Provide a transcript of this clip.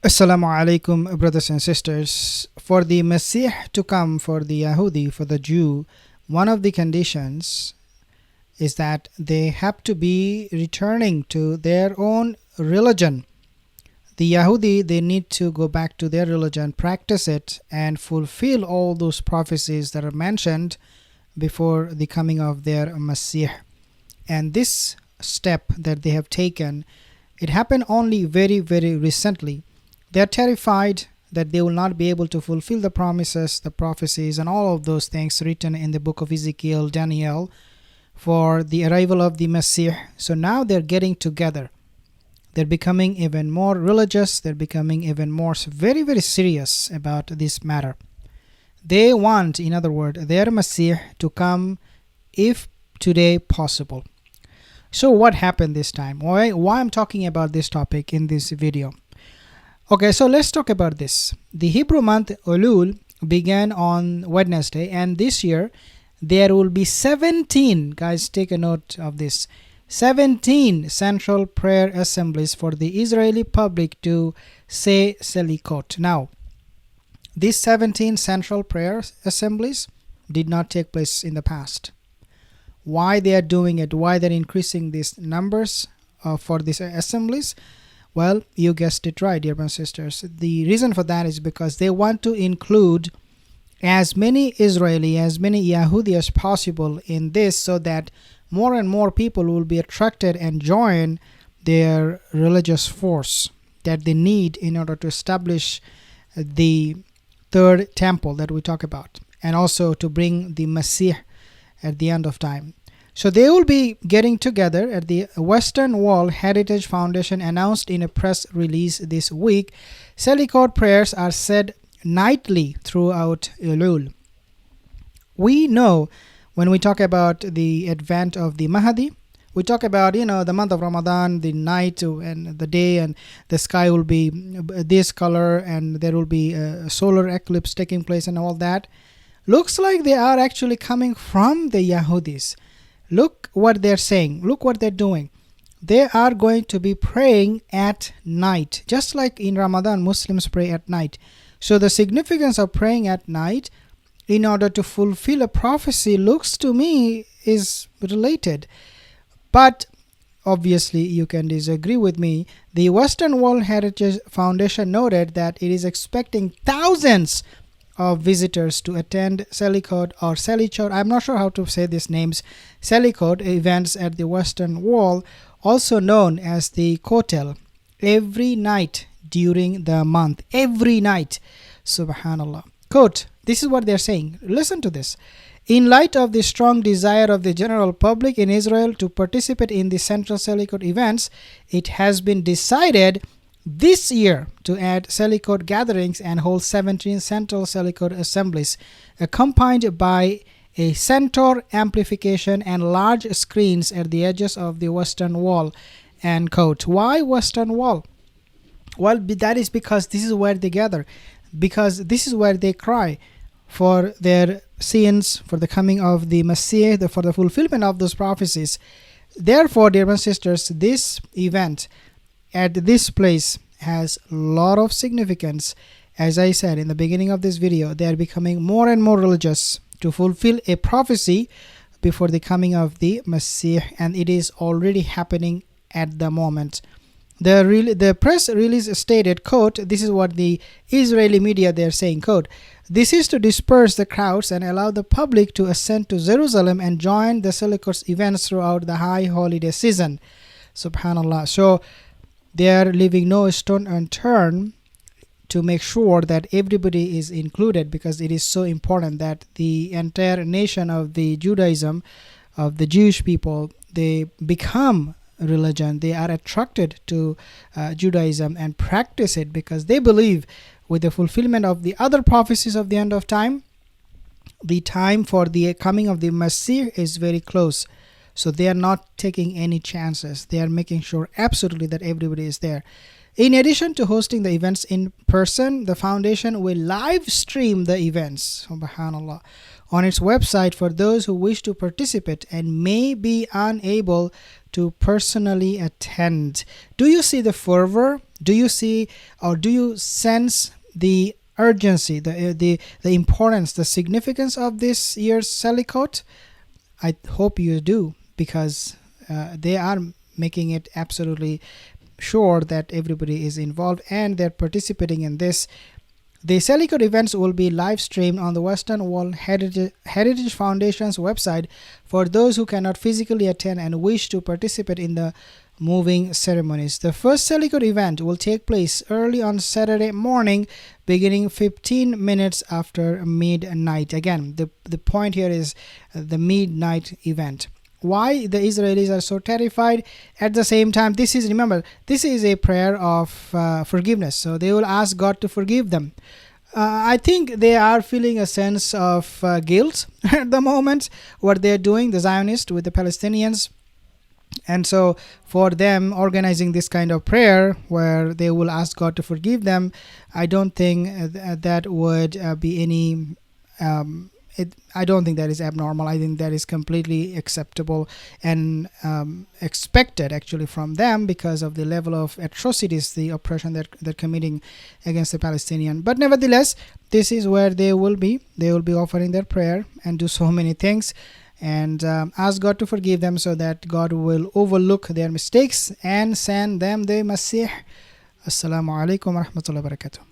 Assalamu alaikum, brothers and sisters. For the Messiah to come, for the Yahudi, for the Jew, one of the conditions is that they have to be returning to their own religion. The Yahudi, they need to go back to their religion, practice it, and fulfill all those prophecies that are mentioned before the coming of their Messiah. And this step that they have taken, it happened only very, very recently. They are terrified that they will not be able to fulfill the promises, the prophecies, and all of those things written in the book of Ezekiel, Daniel, for the arrival of the Messiah. So now they're getting together. They're becoming even more religious. They're becoming even more very, very serious about this matter. They want, in other words, their Messiah to come if today possible. So what happened this time? Why I'm talking about this topic in this video? Okay, so let's talk about this. The Hebrew month Elul began on Wednesday, and this year there will be 17, guys, take a note of this, 17 central prayer assemblies for the Israeli public to say Selichot. Now, these 17 central prayer assemblies did not take place in the past. Why they are doing it, why they're increasing these numbers for these assemblies? Well, you guessed it right, dear brothers and sisters. The reason for that is because they want to include as many Israeli, as many Yahudi as possible in this, so that more and more people will be attracted and join their religious force that they need in order to establish the third temple that we talk about, and also to bring the Messiah at the end of time. So they will be getting together at the Western Wall Heritage Foundation, announced in a press release this week. Selichot prayers are said nightly throughout Elul. We know when we talk about the advent of the Mahdi, we talk about, the month of Ramadan, the night and the day, and the sky will be this color, and there will be a solar eclipse taking place and all that. Looks like they are actually coming from the Yahudis. Look what they're saying. Look what they're doing. They are going to be praying at night. Just like in Ramadan, Muslims pray at night. So the significance of praying at night in order to fulfill a prophecy looks to me is related. But obviously you can disagree with me. The Western Wall Heritage Foundation noted that it is expecting thousands of visitors to attend Selichot or Selichot, I'm not sure how to say these names, Selichot events at the Western Wall, also known as the Kotel, every night during the month. Every night. Subhanallah. Quote, this is what they're saying. Listen to this. In light of the strong desire of the general public in Israel to participate in the central Selichot events, it has been decided this year to add Selichot gatherings and hold 17 central Selichot assemblies, accompanied by a centaur amplification and large screens at the edges of the Western Wall. And quote, why Western Wall? Well, that is because this is where they gather, because this is where they cry for their sins, for the coming of the Messiah, for the fulfillment of those prophecies. Therefore, dear brothers and sisters, this event at this place has a lot of significance. As I said in the beginning of this video, they are becoming more and more religious to fulfill a prophecy before the coming of the Messiah, and it is already happening at the moment. The press release stated, quote, this is what the Israeli media they are saying, quote, this is to disperse the crowds and allow the public to ascend to Jerusalem and join the Selichot events throughout the high holiday season. Subhanallah. So they are leaving no stone unturned to make sure that everybody is included, because it is so important that the entire nation of the Judaism, of the Jewish people, they become religion. They are attracted to Judaism and practice it, because they believe with the fulfillment of the other prophecies of the end of time, the time for the coming of the Messiah is very close. So they are not taking any chances. They are making sure absolutely that everybody is there. In addition to hosting the events in person, the foundation will live stream the events, subhanallah, on its website for those who wish to participate and may be unable to personally attend. Do you see the fervor? Do you see, or do you sense the urgency, the importance, the significance of this year's Salikot? I hope you do, because they are making it absolutely sure that everybody is involved and they're participating in this. The Salikot events will be live streamed on the Western Wall Heritage Foundation's website for those who cannot physically attend and wish to participate in the moving ceremonies. The first Salikot event will take place early on Saturday morning, beginning 15 minutes after midnight. Again, the point here is the midnight event. Why the Israelis are so terrified? At the same time, remember, this is a prayer of forgiveness. So they will ask God to forgive them. I think they are feeling a sense of guilt at the moment, what they're doing, the Zionists with the Palestinians. And so for them, organizing this kind of prayer where they will ask God to forgive them, I don't think that would be any... I don't think that is abnormal. I think that is completely acceptable and expected actually from them, because of the level of atrocities, the oppression that they're committing against the Palestinian. But nevertheless, this is where they will be. They will be offering their prayer and do so many things, and ask God to forgive them, so that God will overlook their mistakes and send them the Masih. Assalamu alaikum wa rahmatullahi wa barakatuh.